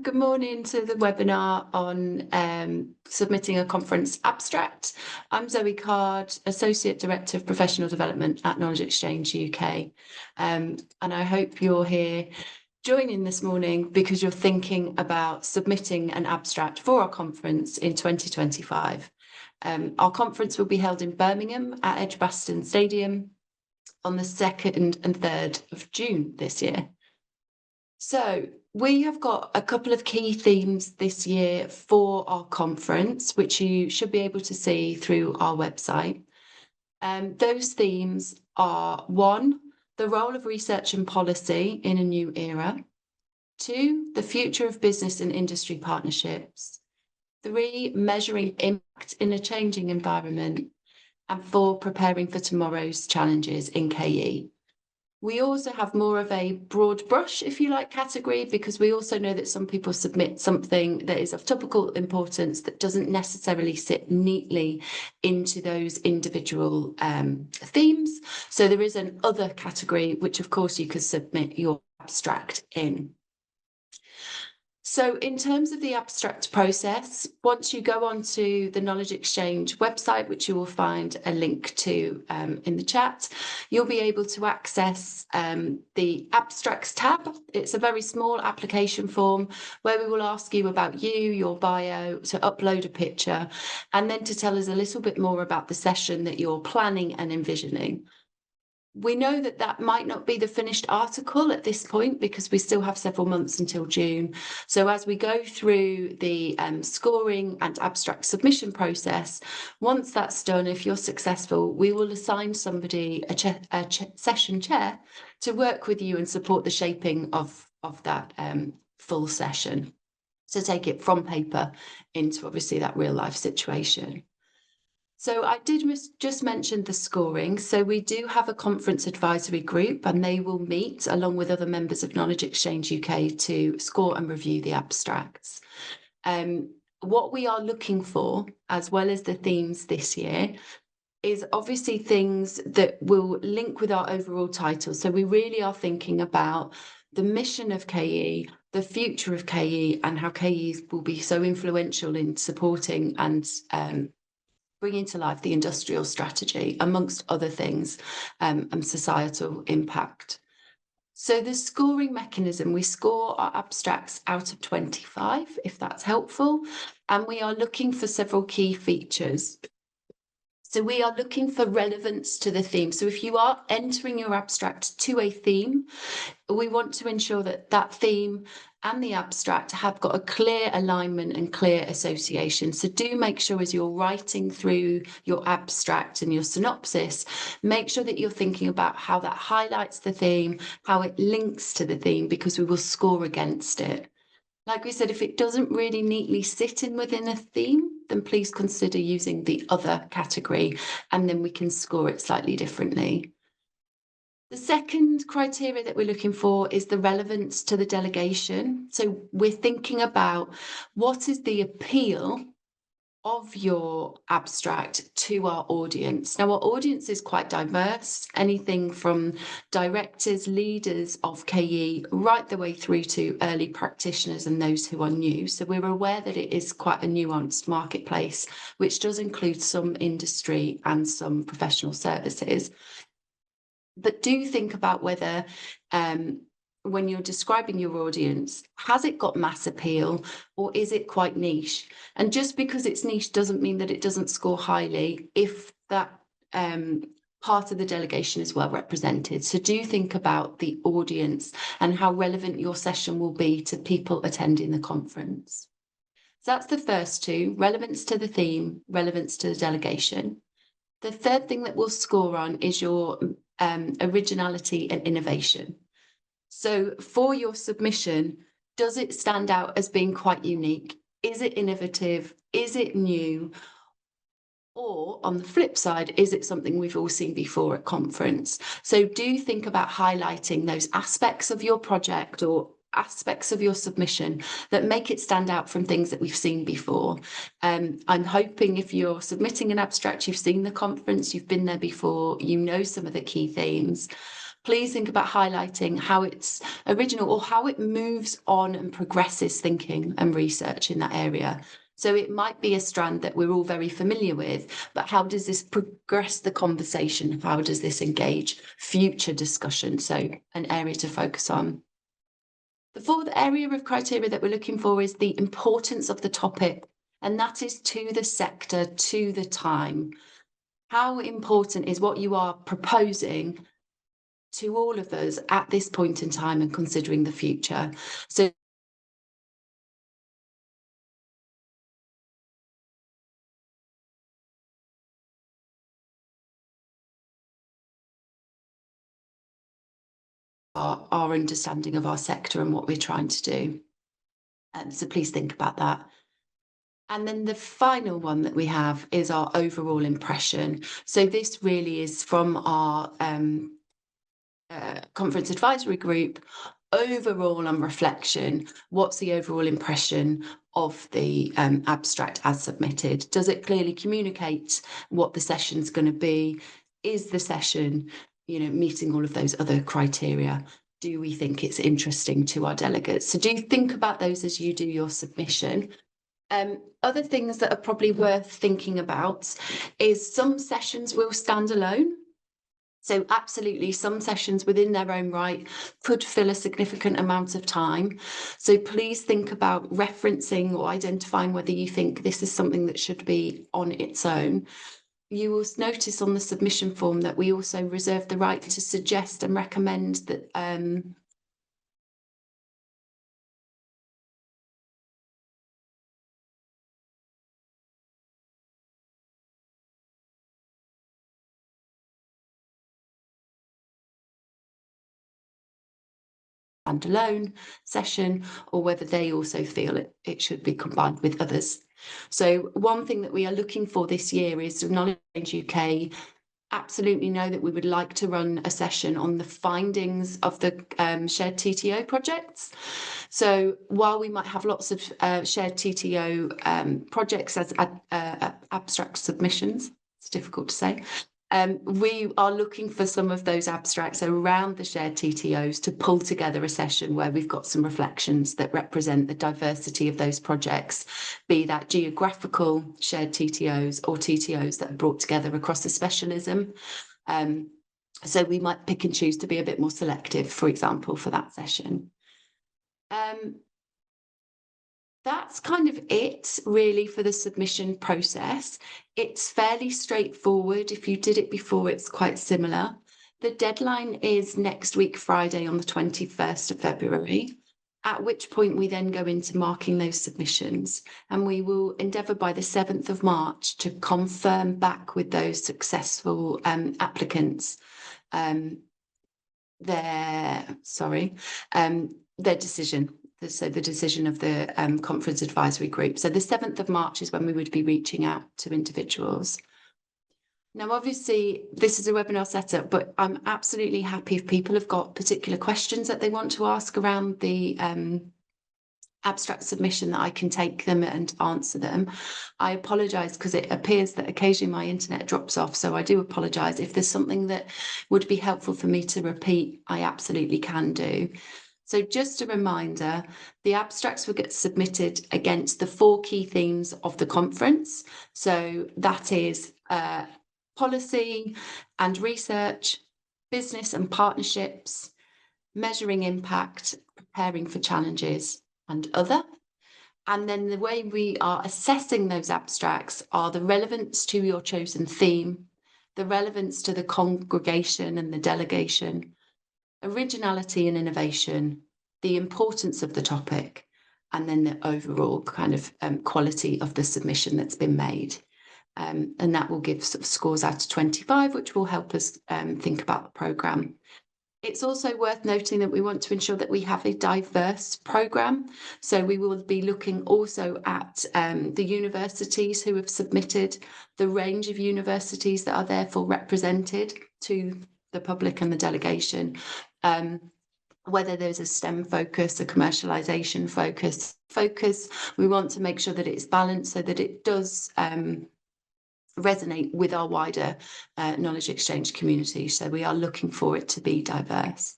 Good morning to the webinar on submitting a conference abstract. I'm Zoe Card, Associate Director of Professional Development at Knowledge Exchange UK. And I hope you're here joining this morning because you're thinking about submitting an abstract for our conference in 2025. Our conference will be held in Birmingham at Edgbaston Stadium on the 2nd and 3rd of June this year. So we have got a couple of key themes this year for our conference, which you should be able to see through our website. Those themes are: 1, the role of research and policy in a new era; 2, the future of business and industry partnerships; 3, measuring impact in a changing environment; and 4, preparing for tomorrow's challenges in KE. We also have more of a broad brush, if you like, category, because we also know that some people submit something that is of topical importance that doesn't necessarily sit neatly into those individual themes. So there is an other category, which of course you could submit your abstract in. So in terms of the abstract process, once you go onto the Knowledge Exchange website, which you will find a link to in the chat, you'll be able to access the Abstracts tab. It's a very small application form where we will ask you about you, your bio, to upload a picture, and then to tell us a little bit more about the session that you're planning and envisioning. We know that that might not be the finished article at this point because we still have several months until June. So as we go through the scoring and abstract submission process, once that's done, if you're successful, we will assign somebody a session chair to work with you and support the shaping of that full session, to take it from paper into obviously that real life situation. So I did just mention the scoring. So we do have a conference advisory group, and they will meet along with other members of Knowledge Exchange UK to score and review the abstracts. What we are looking for, as well as the themes this year, is obviously things that will link with our overall title. So we really are thinking about the mission of KE, the future of KE, and how KE will be so influential in supporting and bringing to life the industrial strategy, amongst other things, and societal impact. So the scoring mechanism, we score our abstracts out of 25, if that's helpful, and we are looking for several key features. So we are looking for relevance to the theme. So if you are entering your abstract to a theme, we want to ensure that that theme and the abstract have got a clear alignment and clear association. So do make sure as you're writing through your abstract and your synopsis, make sure that you're thinking about how that highlights the theme, how it links to the theme, because we will score against it. Like we said, if it doesn't really neatly sit in within a theme, then please consider using the other category, and then we can score it slightly differently. The second criteria that we're looking for is the relevance to the delegation. So we're thinking about what is the appeal of your abstract to our audience. Now, our audience is quite diverse, anything from directors, leaders of KE, right the way through to early practitioners and those who are new. So we're aware that it is quite a nuanced marketplace, which does include some industry and some professional services. But do think about whether when you're describing your audience, has it got mass appeal or is it quite niche? And just because it's niche doesn't mean that it doesn't score highly if that part of the delegation is well represented. So do think about the audience and how relevant your session will be to people attending the conference. So that's the first two: relevance to the theme, relevance to the delegation. The third thing that we'll score on is your originality and innovation. So for your submission, does it stand out as being quite unique? Is it innovative? Is it new? Or on the flip side, is it something we've all seen before at conference? So do think about highlighting those aspects of your project or aspects of your submission that make it stand out from things that we've seen before. I'm hoping if you're submitting an abstract, you've seen the conference, you've been there before, you know some of the key themes. please think about highlighting how it's original or how it moves on and progresses thinking and research in that area. So it might be a strand that we're all very familiar with, but how does this progress the conversation? How does this engage future discussion? So an area to focus on. The fourth area of criteria that we're looking for is the importance of the topic, and that is to the sector, to the time. How important is what you are proposing to all of us at this point in time and considering the future? So our understanding of our sector and what we're trying to do. So please think about that. And then the final one that we have is our overall impression. So this really is from our conference advisory group. Overall, on reflection, what's the overall impression of the abstract as submitted? Does it clearly communicate what the session's going to be? Is the session, meeting all of those other criteria? Do we think it's interesting to our delegates? So do think about those as you do your submission. Other things that are probably worth thinking about is some sessions will stand alone. So absolutely, some sessions within their own right could fill a significant amount of time. So please think about referencing or identifying whether you think this is something that should be on its own. You will notice on the submission form that we also reserve the right to suggest and recommend that standalone session, or whether they also feel it should be combined with others. So one thing that we are looking for this year is Knowledge UK absolutely know that we would like to run a session on the findings of the shared TTO projects. So while we might have lots of shared TTO projects as abstract submissions, it's difficult to say, we are looking for some of those abstracts around the shared TTOs to pull together a session where we've got some reflections that represent the diversity of those projects, be that geographical shared TTOs or TTOs that are brought together across a specialism. So we might pick and choose to be a bit more selective, for example, for that session. That's kind of it really for the submission process. It's fairly straightforward. If you did it before, it's quite similar. The deadline is next week, Friday, on the 21st of February, at which point we then go into marking those submissions, and we will endeavour by the 7th of March to confirm back with those successful applicants their decision. So the decision of the conference advisory group. So the 7th of March is when we would be reaching out to individuals. Now, obviously, this is a webinar setup, but I'm absolutely happy if people have got particular questions that they want to ask around the abstract submission, that I can take them and answer them. I apologise because it appears that occasionally my internet drops off, so I do apologise. If there's something that would be helpful for me to repeat, I absolutely can do. So just a reminder, the abstracts will get submitted against the 4 key themes of the conference. So that is policy and research, business and partnerships, measuring impact, preparing for challenges, and other. And then the way we are assessing those abstracts are the relevance to your chosen theme, the relevance to the congregation and the delegation, originality and innovation, the importance of the topic, and then the overall kind of quality of the submission that's been made. And that will give sort of scores out of 25, which will help us think about the programme. It's also worth noting that we want to ensure that we have a diverse programme. So we will be looking also at the universities who have submitted, the range of universities that are therefore represented to the public and the delegation, whether there's a STEM focus, a commercialisation focus. We want to make sure that it's balanced so that it does resonate with our wider knowledge exchange community. So we are looking for it to be diverse.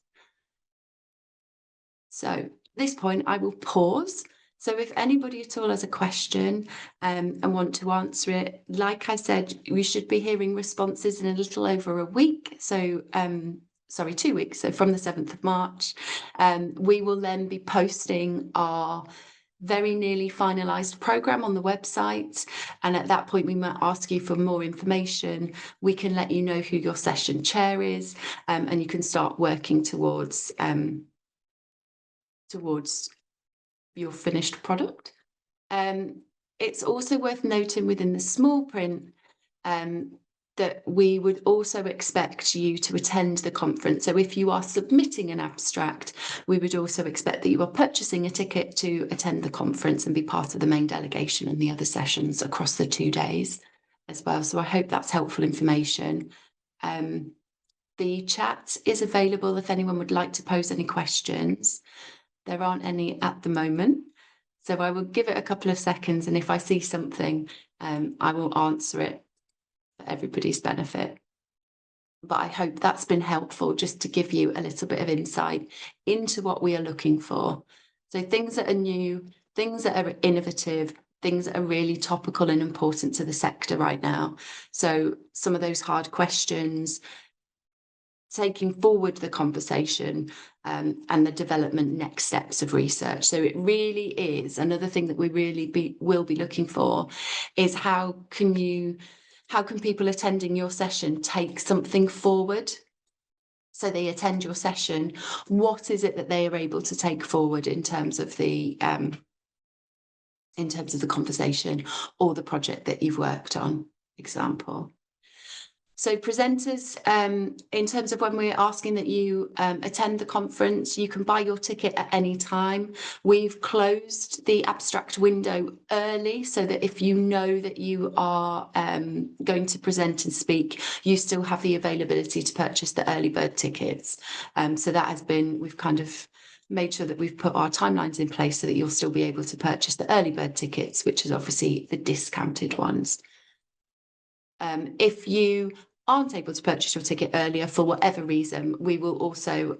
So at this point, I will pause. So if anybody at all has a question and want to answer it, like I said, we should be hearing responses in a little over a week. So, sorry, 2 weeks. So from the 7th of March, we will then be posting our very nearly finalised programme on the website. And at that point, we might ask you for more information. We can let you know who your session chair is, and you can start working towards your finished product. It's also worth noting within the small print that we would also expect you to attend the conference. So if you are submitting an abstract, we would also expect that you are purchasing a ticket to attend the conference and be part of the main delegation and the other sessions across the 2 days as well. So I hope that's helpful information. The chat is available if anyone would like to pose any questions. There aren't any at the moment. So I will give it a couple of seconds, and if I see something, I will answer it for everybody's benefit. But I hope that's been helpful just to give you a little bit of insight into what we are looking for. So things that are new, things that are innovative, things that are really topical and important to the sector right now. So some of those hard questions, taking forward the conversation and the development next steps of research. So it really is another thing that we really will be looking for is how can people attending your session take something forward? So they attend your session. What is it that they are able to take forward in terms of the conversation or the project that you've worked on, example? So presenters, in terms of when we're asking that you attend the conference, you can buy your ticket at any time. We've closed the abstract window early so that if you know that you are going to present and speak, you still have the availability to purchase the early bird tickets. So that has been, we've kind of made sure that we've put our timelines in place so that you'll still be able to purchase the early bird tickets, which is obviously the discounted ones. If you aren't able to purchase your ticket earlier for whatever reason, we will also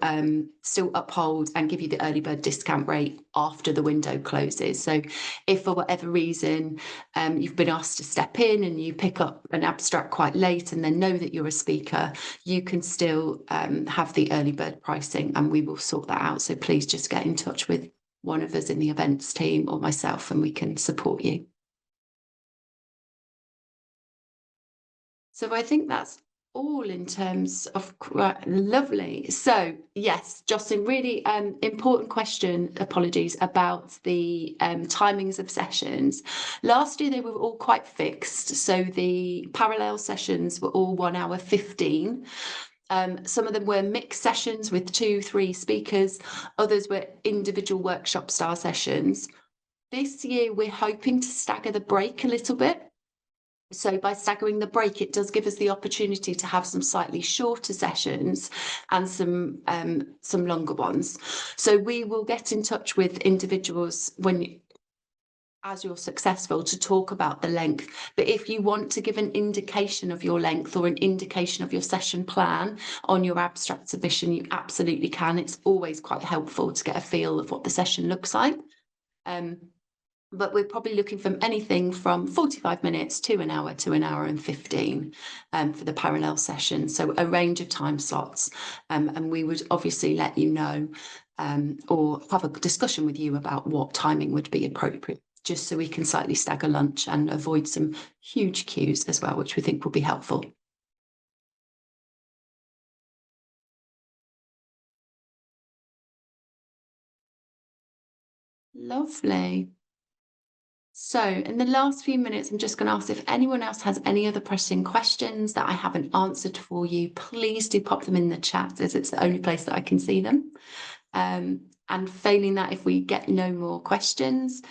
still uphold and give you the early bird discount rate after the window closes. So if for whatever reason you've been asked to step in and you pick up an abstract quite late and then know that you're a speaker, you can still have the early bird pricing and we will sort that out. So please just get in touch with one of us in the events team or myself and we can support you. So I think that's all in terms of lovely. So yes, Jocelyn, really important question, apologies, about the timings of sessions. Last year they were all quite fixed. So the parallel sessions were all 1 hour 15. Some of them were mixed sessions with 2-3 speakers. Others were individual workshop style sessions. This year we're hoping to stagger the break a little bit. So by staggering the break, it does give us the opportunity to have some slightly shorter sessions and some longer ones. So we will get in touch with individuals as you're successful to talk about the length. But if you want to give an indication of your length or an indication of your session plan on your abstract submission, you absolutely can. It's always quite helpful to get a feel of what the session looks like. But we're probably looking from anything from 45 minutes to an hour and 15 for the parallel session. So a range of time slots. And we would obviously let you know or have a discussion with you about what timing would be appropriate, just so we can slightly stagger lunch and avoid some huge queues as well, which we think will be helpful. Lovely. So in the last few minutes, I'm just going to ask if anyone else has any other pressing questions that I haven't answered for you, please do pop them in the chat as it's the only place that I can see them. And failing that, if we get no more questions,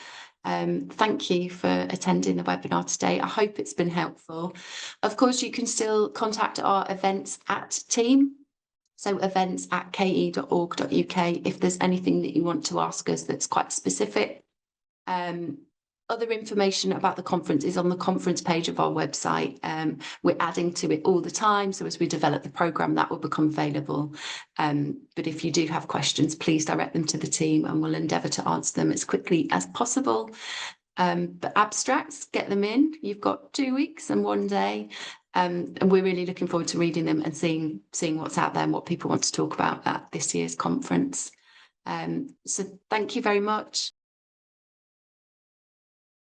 thank you for attending the webinar today. I hope it's been helpful. Of course, you can still contact our events at team. So events@ke.org.uk if there's anything that you want to ask us that's quite specific. other information about the conference is on the conference page of our website. We're adding to it all the time, so as we develop the programme, that will become available. But if you do have questions, please direct them to the team and we'll endeavour to answer them as quickly as possible. But abstracts, get them in. You've got 2 weeks and 1 day. And we're really looking forward to reading them and seeing what's out there and what people want to talk about at this year's conference. So thank you very much.